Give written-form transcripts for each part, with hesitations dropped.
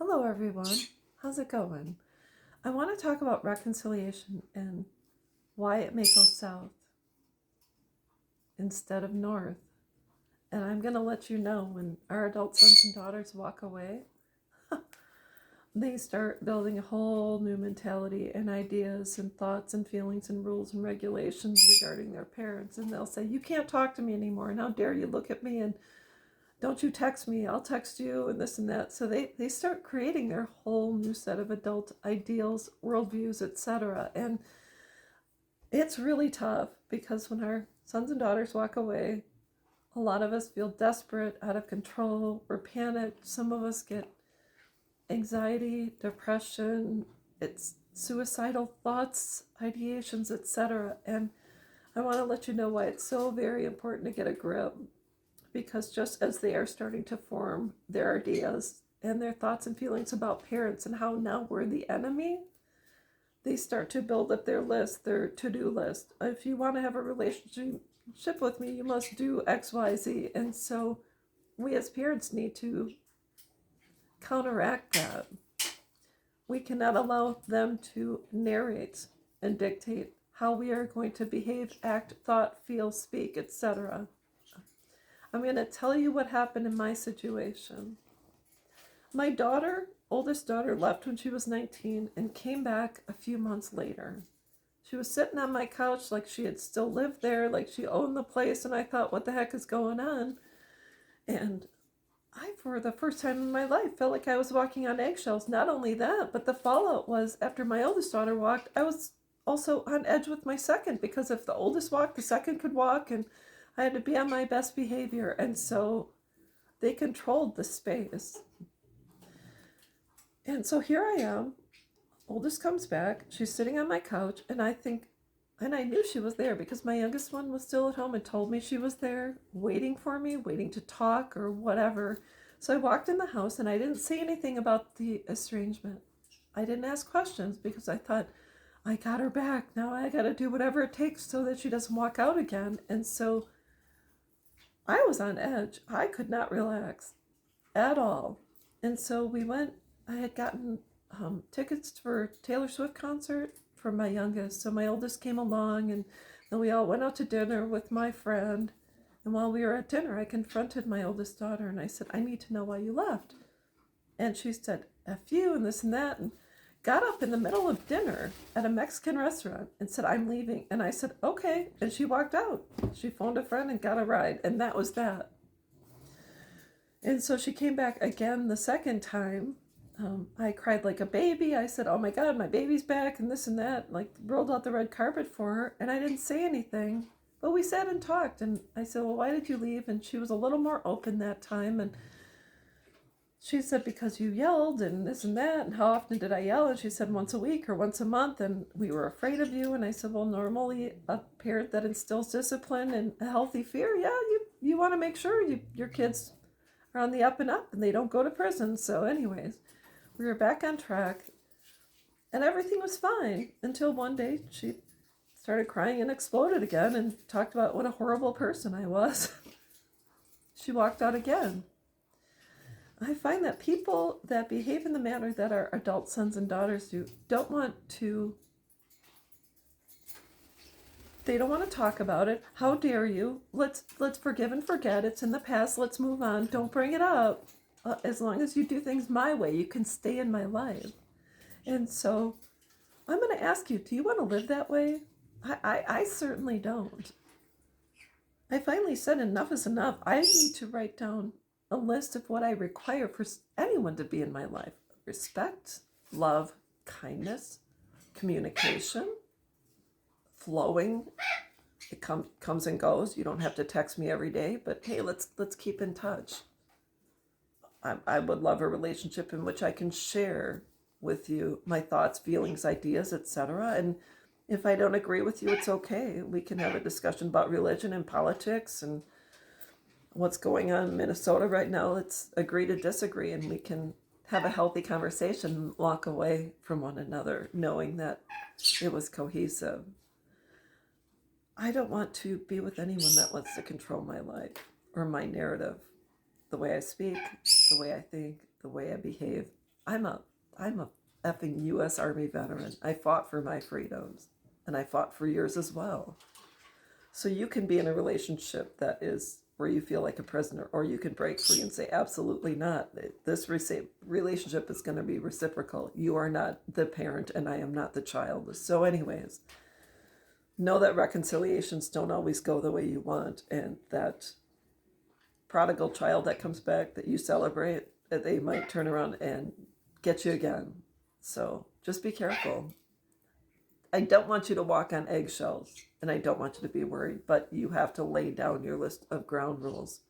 Hello, everyone. How's it going? I want to talk about reconciliation and why it may go south instead of north. And I'm going to let you know when our adult sons and daughters walk away, they start building a whole new mentality and ideas and thoughts and feelings and rules and regulations regarding their parents. And they'll say, "You can't talk to me anymore. And how dare you look at me? And don't you text me, I'll text you," and this and that. So they start creating their whole new set of adult ideals, worldviews, etc. And it's really tough because when our sons and daughters walk away, a lot of us feel desperate, out of control, we're panicked. Some of us get anxiety, depression, it's suicidal thoughts, ideations, etc. And I want to let you know why it's so very important to get a grip, because just as they are starting to form their ideas and their thoughts and feelings about parents and how now we're the enemy, they start to build up their list, their to-do list. If you want to have a relationship with me, you must do X, Y, Z. And so we as parents need to counteract that. We cannot allow them to narrate and dictate how we are going to behave, act, thought, feel, speak, etc. I'm going to tell you what happened in my situation. My daughter, oldest daughter, left when she was 19 and came back a few months later. She was sitting on my couch like she had still lived there, like she owned the place, and I thought, what the heck is going on? And I, for the first time in my life, felt like I was walking on eggshells. Not only that, but the fallout was after my oldest daughter walked, I was also on edge with my second, because if the oldest walked, the second could walk, and I had to be on my best behavior. And so they controlled the space. And so here I am. Oldest comes back. She's sitting on my couch, and I think, and I knew she was there because my youngest one was still at home and told me she was there, waiting for me, waiting to talk or whatever. So I walked in the house and I didn't say anything about the estrangement. I didn't ask questions because I thought, I got her back. Now I got to do whatever it takes so that she doesn't walk out again. And so I was on edge. I could not relax at all. And so we went, I had gotten tickets for Taylor Swift concert for my youngest. So my oldest came along, and then we all went out to dinner with my friend. And while we were at dinner, I confronted my oldest daughter and I said, "I need to know why you left." And she said, "F you," and this and that, and got up in the middle of dinner at a Mexican restaurant and said, "I'm leaving." And I said, "Okay." And she walked out. She phoned a friend and got a ride. And that was that. And so she came back again the second time. I cried like a baby. I said, "Oh my God, my baby's back," and this and that, like rolled out the red carpet for her. And I didn't say anything, but we sat and talked. And I said, "Well, why did you leave?" And she was a little more open that time. And she said, "Because you yelled and this and that." And how often did I yell? And she said, "Once a week or once a month. And we were afraid of you." And I said, "Well, normally a parent that instills discipline and a healthy fear, yeah, you want to make sure your kids are on the up and up and they don't go to prison." So anyways, we were back on track and everything was fine until one day she started crying and exploded again and talked about what a horrible person I was. She walked out again. I find that people that behave in the manner that our adult sons and daughters do don't want to, they don't want to talk about it. How dare you? Let's forgive and forget. It's in the past. Let's move on. Don't bring it up. As long as you do things my way, you can stay in my life. And so I'm going to ask you, do you want to live that way? I certainly don't. I finally said enough is enough. I need to write down a list of what I require for anyone to be in my life: respect, love, kindness, communication, flowing. It comes and goes. You don't have to text me every day, but hey, let's keep in touch. I would love a relationship in which I can share with you my thoughts, feelings, ideas, etc. And if I don't agree with you, it's okay. We can have a discussion about religion and politics and what's going on in Minnesota right now. Let's agree to disagree, and we can have a healthy conversation and walk away from one another knowing that it was cohesive. I don't want to be with anyone that wants to control my life or my narrative, the way I speak, the way I think, the way I behave. I'm a effing U.S. Army veteran. I fought for my freedoms, and I fought for yours as well. So you can be in a relationship that is where you feel like a prisoner, or you can break free and say, absolutely not. This relationship is going to be reciprocal. You are not the parent, and I am not the child. So, anyways, know that reconciliations don't always go the way you want, and that prodigal child that comes back that you celebrate, that they might turn around and get you again. So just be careful. I don't want you to walk on eggshells, and I don't want you to be worried, but you have to lay down your list of ground rules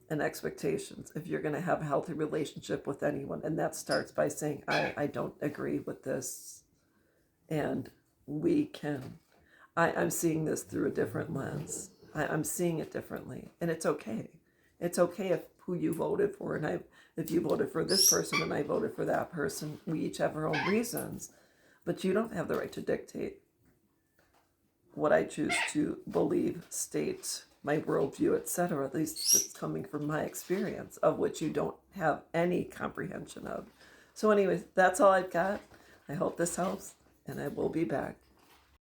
and expectations if you're going to have a healthy relationship with anyone. And that starts by saying, I don't agree with this, and I'm seeing this through a different lens. I'm seeing it differently, and it's okay. It's okay if who you voted for, and if you voted for this person and I voted for that person, we each have our own reasons, but you don't have the right to dictate what I choose to believe, state, my worldview, etc. At least it's coming from my experience, of which you don't have any comprehension of. So anyways, that's all I've got. I hope this helps, and I will be back.